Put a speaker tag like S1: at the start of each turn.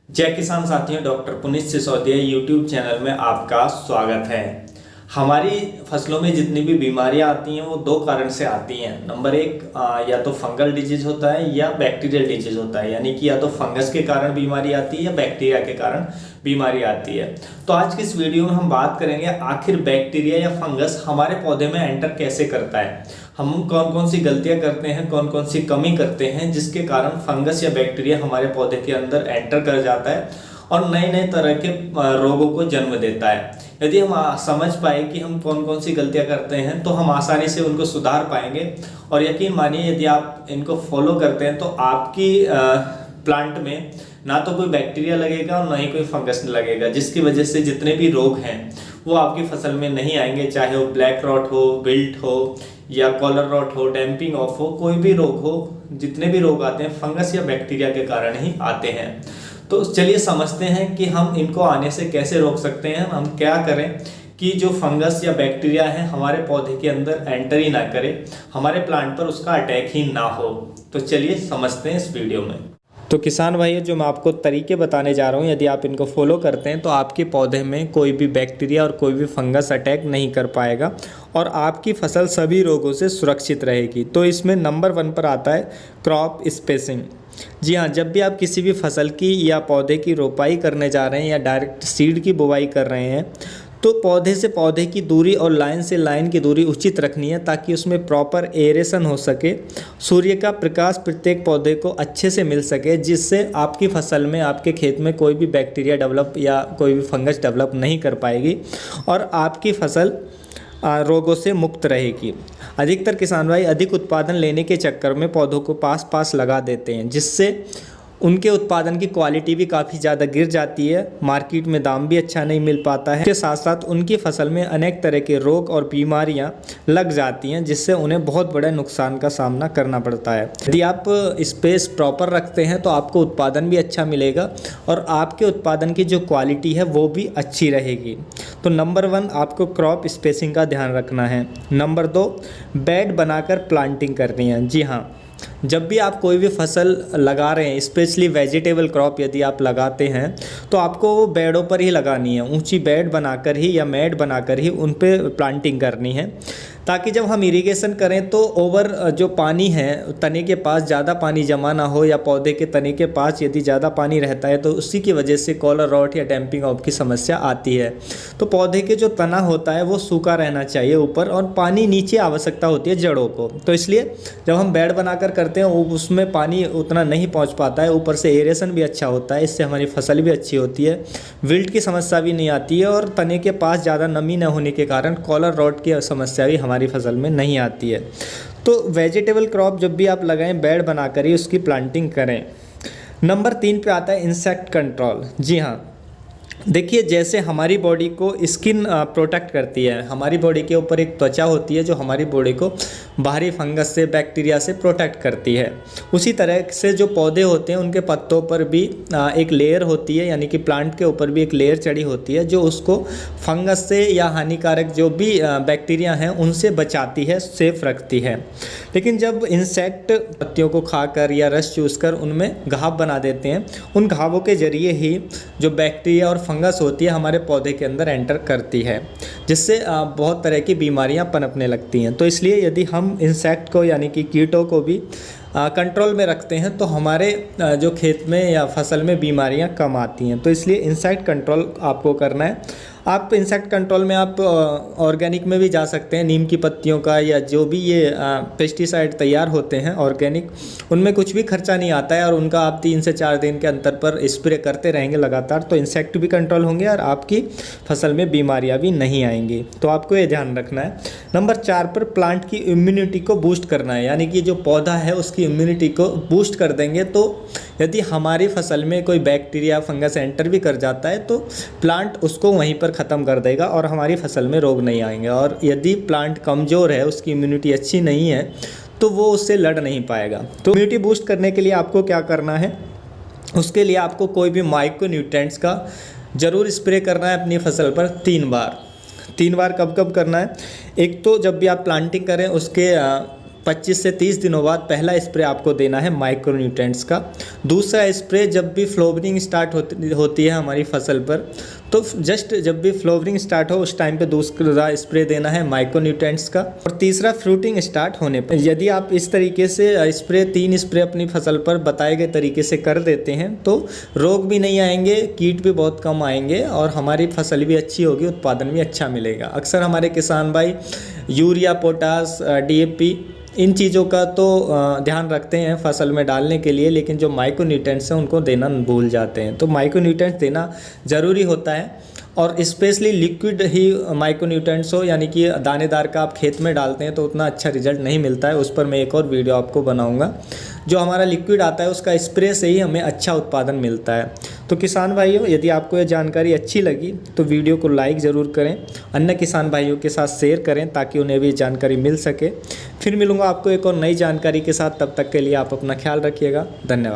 S1: जय किसान साथियों, doctor Puneet Sisodia YouTube channel में आपका स्वागत है। हमारी फसलों में जितनी भी बीमारियां आती हैं वो दो कारण से आती हैं। नंबर एक, या तो फंगल डिजीज होता है या बैक्टीरियल डिजीज होता है, यानी कि या तो फंगस के कारण बीमारी आती है या बैक्टीरिया के कारण बीमारी आती है। तो आज की इस वीडियो में हम बात करेंगे आखिर बैक्टीरिया या फंगस हमारे पौधे में एंटर कैसे करता है, हम कौन कौन सी गलतियां करते हैं, कौन कौन सी कमी करते हैं जिसके कारण फंगस या बैक्टीरिया हमारे पौधे के अंदर एंटर कर जाता है और नए नए तरह के रोगों को जन्म देता है। यदि हम समझ पाए कि हम कौन कौन सी गलतियां करते हैं तो हम आसानी से उनको सुधार पाएंगे। और यकीन मानिए, यदि आप इनको फॉलो करते हैं तो आपकी प्लांट में ना तो कोई बैक्टीरिया लगेगा और ना ही कोई फंगस लगेगा, जिसकी वजह से जितने भी रोग हैं वो आपकी फसल में नहीं आएंगे। चाहे वो ब्लैक रॉट हो, विल्ट हो या कॉलर रॉट हो, डैम्पिंग ऑफ हो, कोई भी रोग हो, जितने भी रोग आते हैं फंगस या बैक्टीरिया के कारण ही आते हैं। तो चलिए समझते हैं कि हम इनको आने से कैसे रोक सकते हैं। हम क्या करें कि जो फंगस या बैक्टीरिया है हमारे पौधे के अंदर एंटर ही ना करे, हमारे प्लांट पर उसका अटैक ही ना हो। तो चलिए समझते हैं इस वीडियो में। तो किसान भाइयों, जो मैं आपको तरीके बताने जा रहा हूँ, यदि आप इनको फॉलो करते हैं तो आपके पौधे में कोई भी बैक्टीरिया और कोई भी फंगस अटैक नहीं कर पाएगा और आपकी फसल सभी रोगों से सुरक्षित रहेगी। तो इसमें नंबर 1 पर आता है क्रॉप स्पेसिंग। जी हाँ, जब भी आप किसी भी फसल की या पौधे की रोपाई करने जा रहे हैं या डायरेक्ट सीड की बुवाई कर रहे हैं तो पौधे से पौधे की दूरी और लाइन से लाइन की दूरी उचित रखनी है ताकि उसमें प्रॉपर एरेशन हो सके, सूर्य का प्रकाश प्रत्येक पौधे को अच्छे से मिल सके, जिससे आपकी फसल में, आपके खेत में कोई भी बैक्टीरिया डेवलप या कोई भी फंगस डेवलप नहीं कर पाएगी और आपकी फसल रोगों से मुक्त रहेगी। अधिकतर किसान भाई अधिक उत्पादन लेने के चक्कर में पौधों को पास पास लगा देते हैं, जिससे उनके उत्पादन की क्वालिटी भी काफ़ी ज़्यादा गिर जाती है, मार्केट में दाम भी अच्छा नहीं मिल पाता है। इसके साथ साथ उनकी फसल में अनेक तरह के रोग और बीमारियां लग जाती हैं, जिससे उन्हें बहुत बड़े नुकसान का सामना करना पड़ता है। यदि आप स्पेस प्रॉपर रखते हैं तो आपको उत्पादन भी अच्छा मिलेगा और आपके उत्पादन की जो क्वालिटी है वो भी अच्छी रहेगी। तो नंबर 1 आपको क्रॉप स्पेसिंग का ध्यान रखना है। नंबर 2, बेड बनाकर प्लांटिंग करनी है। जी हाँ, जब भी आप कोई भी फसल लगा रहे हैं, स्पेशली वेजिटेबल क्रॉप यदि आप लगाते हैं तो आपको वो बेडों पर ही लगानी है, ऊंची बेड बनाकर ही या मैट बनाकर ही उन पे प्लांटिंग करनी है, ताकि जब हम इरिगेशन करें तो ओवर जो पानी है तने के पास ज़्यादा पानी जमा ना हो, या पौधे के तने के पास यदि ज़्यादा पानी रहता है तो उसी की वजह से कॉलर रॉट या डैम्पिंग ऑफ की समस्या आती है। तो पौधे के जो तना होता है वो सूखा रहना चाहिए ऊपर, और पानी नीचे आवश्यकता होती है जड़ों को। तो इसलिए जब हम बेड बनाकर करते हैं उसमें पानी उतना नहीं पहुँच पाता है, ऊपर से एरेशन भी अच्छा होता है, इससे हमारी फसल भी अच्छी होती है, विल्ट की समस्या भी नहीं आती है और तने के पास ज़्यादा नमी न होने के कारण कॉलर रॉट की समस्या भी हमारी फसल में नहीं आती है। तो वेजिटेबल क्रॉप जब भी आप लगाएं बेड बनाकर ही उसकी प्लांटिंग करें। नंबर 3 पे आता है इंसेक्ट कंट्रोल। जी हाँ, देखिए, जैसे हमारी बॉडी को स्किन प्रोटेक्ट करती है, हमारी बॉडी के ऊपर एक त्वचा होती है जो हमारी बॉडी को बाहरी फंगस से, बैक्टीरिया से प्रोटेक्ट करती है, उसी तरह से जो पौधे होते हैं उनके पत्तों पर भी एक लेयर होती है, यानी कि प्लांट के ऊपर भी एक लेयर चढ़ी होती है जो उसको फंगस से या हानिकारक जो भी बैक्टीरिया हैं उनसे बचाती है, सेफ रखती है। लेकिन जब इंसेक्ट पत्तियों को खाकर या रस चूसकर उनमें घाव बना देते हैं, उन घावों के जरिए ही जो बैक्टीरिया और फंगस होती है हमारे पौधे के अंदर एंटर करती है, जिससे बहुत तरह की बीमारियां पनपने लगती हैं। तो इसलिए यदि हम इंसेक्ट को, यानी कि कीटों को भी कंट्रोल में रखते हैं तो हमारे जो खेत में या फसल में बीमारियां कम आती हैं। तो इसलिए इंसेक्ट कंट्रोल आपको करना है। आप इंसेक्ट कंट्रोल में आप ऑर्गेनिक में भी जा सकते हैं, नीम की पत्तियों का या जो भी ये पेस्टिसाइड तैयार होते हैं ऑर्गेनिक, उनमें कुछ भी खर्चा नहीं आता है और उनका आप 3 से 4 दिन के अंतर पर स्प्रे करते रहेंगे लगातार, तो इंसेक्ट भी कंट्रोल होंगे और आपकी फसल में बीमारियां भी नहीं आएंगी। तो आपको ये ध्यान रखना है। नंबर 4 पर प्लांट की इम्यूनिटी को बूस्ट करना है, यानी कि जो पौधा है उसकी इम्यूनिटी को बूस्ट कर देंगे। तो यदि हमारी फसल में कोई बैक्टीरिया फंगस एंटर भी कर जाता है तो प्लांट उसको वहीं पर ख़त्म कर देगा और हमारी फसल में रोग नहीं आएंगे। और यदि प्लांट कमज़ोर है, उसकी इम्यूनिटी अच्छी नहीं है, तो वो उससे लड़ नहीं पाएगा। तो इम्यूनिटी बूस्ट करने के लिए आपको क्या करना है, उसके लिए आपको कोई भी माइक्रो न्यूट्रिएंट्स का ज़रूर स्प्रे करना है अपनी फसल पर 3 बार। 3 बार कब कब करना है? एक तो जब भी आप प्लांटिंग करें उसके 25 से 30 दिनों बाद पहला स्प्रे आपको देना है माइक्रोन्यूट्रेंट्स का। दूसरा स्प्रे जब भी फ्लावरिंग स्टार्ट होती है हमारी फसल पर, तो जस्ट जब भी फ्लावरिंग स्टार्ट हो उस टाइम पे दूसरा स्प्रे देना है माइक्रोन्यूट्रेंट्स का। और तीसरा फ्रूटिंग स्टार्ट होने पर। यदि आप इस तरीके से 3 स्प्रे अपनी फसल पर बताए गए तरीके से कर देते हैं तो रोग भी नहीं आएंगे, कीट भी बहुत कम आएंगे और हमारी फसल भी अच्छी होगी, उत्पादन भी अच्छा मिलेगा। अक्सर हमारे किसान भाई यूरिया, पोटास, DAP इन चीज़ों का तो ध्यान रखते हैं फसल में डालने के लिए, लेकिन जो माइक्रोन्यूट्रेंट्स हैं उनको देना भूल जाते हैं। तो माइक्रोन्यूट्रेंट्स देना ज़रूरी होता है और स्पेशली लिक्विड ही माइक्रोन्यूट्रेंट्स हो, यानी कि दानेदार का आप खेत में डालते हैं तो उतना अच्छा रिजल्ट नहीं मिलता है। उस पर मैं एक और वीडियो आपको बनाऊंगा। जो हमारा लिक्विड आता है उसका स्प्रे से ही हमें अच्छा उत्पादन मिलता है। तो किसान भाइयों, यदि आपको यह जानकारी अच्छी लगी तो वीडियो को लाइक ज़रूर करें, अन्य किसान भाइयों के साथ शेयर करें ताकि उन्हें भी जानकारी मिल सके। फिर मिलूँगा आपको एक और नई जानकारी के साथ, तब तक के लिए आप अपना ख्याल रखिएगा। धन्यवाद।